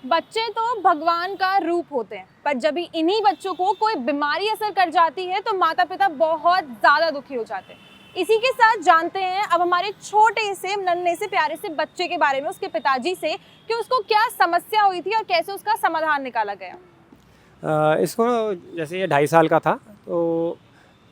बच्चे तो भगवान का रूप होते हैं, पर जब भी इन्हीं बच्चों को कोई बीमारी असर कर जाती है तो माता पिता बहुत ज़्यादा दुखी हो जाते हैं। इसी के साथ जानते हैं अब हमारे छोटे से नन्हे से प्यारे से बच्चे के बारे में, उसके पिताजी से, कि उसको क्या समस्या हुई थी और कैसे उसका समाधान निकाला गया। इसको जैसे ये 2.5 साल का था, तो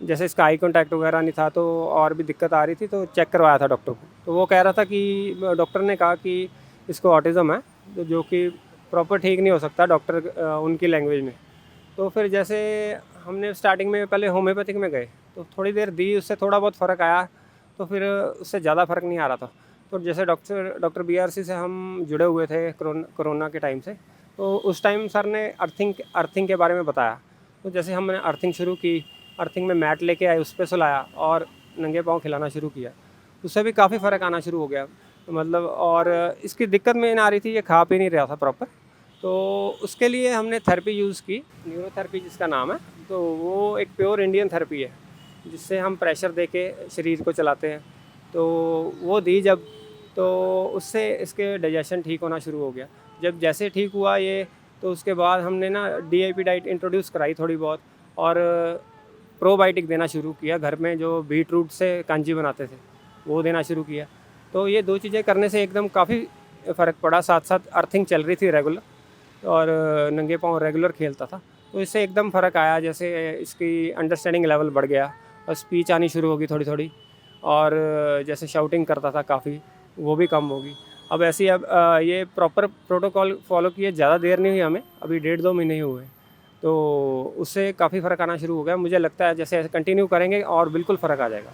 जैसे इसका आई कांटेक्ट वगैरह नहीं था, तो और भी दिक्कत आ रही थी, तो चेक करवाया था डॉक्टर को। तो वो कह रहा था कि डॉक्टर ने कहा कि इसको ऑटिज़म है, तो जो कि प्रॉपर ठीक नहीं हो सकता डॉक्टर उनकी लैंग्वेज में। तो फिर जैसे हमने स्टार्टिंग में पहले होम्योपैथिक में गए, तो थोड़ी देर दी, उससे थोड़ा बहुत फ़र्क आया, तो फिर उससे ज़्यादा फ़र्क नहीं आ रहा था। तो जैसे डॉक्टर BRC से हम जुड़े हुए थे कोरोना के टाइम से, तो उस टाइम सर ने अर्थिंग के बारे में बताया। तो जैसे हमने अर्थिंग शुरू की, अर्थिंग में मैट लेके आए, उस पर सुलाया और नंगे पाँव खिलाना शुरू किया। उससे भी काफ़ी फ़र्क आना शुरू हो गया, मतलब। और इसकी दिक्कत मेन आ रही थी, ये खा पी नहीं रहा था प्रॉपर। तो उसके लिए हमने थेरेपी यूज़ की, न्यूरोथेरेपी जिसका नाम है। तो वो एक प्योर इंडियन थेरेपी है, जिससे हम प्रेशर दे के शरीर को चलाते हैं। तो वो दी जब, तो उससे इसके डाइजेशन ठीक होना शुरू हो गया। जब जैसे ठीक हुआ ये, तो उसके बाद हमने ना DIP डाइट इंट्रोड्यूस कराई थोड़ी बहुत, और प्रोबायोटिक देना शुरू किया। घर में जो बीट रूट से कांजी बनाते थे, वो देना शुरू किया। तो ये 2 चीज़ें करने से एकदम काफ़ी फ़र्क पड़ा। साथ साथ अर्थिंग चल रही थी रेगुलर, और नंगे पाँव रेगुलर खेलता था। तो इससे एकदम फ़र्क आया, जैसे इसकी अंडरस्टैंडिंग लेवल बढ़ गया और स्पीच आनी शुरू होगी थोड़ी थोड़ी, और जैसे शाउटिंग करता था काफ़ी, वो भी कम होगी। अब ऐसी अब ये प्रॉपर प्रोटोकॉल फॉलो किए, ज़्यादा देर नहीं हुई हमें, अभी 1.5-2 महीने ही हुए। तो उससे काफ़ी फ़र्क आना शुरू हो गया। मुझे लगता है जैसे कंटिन्यू करेंगे और बिल्कुल फ़र्क आ जाएगा।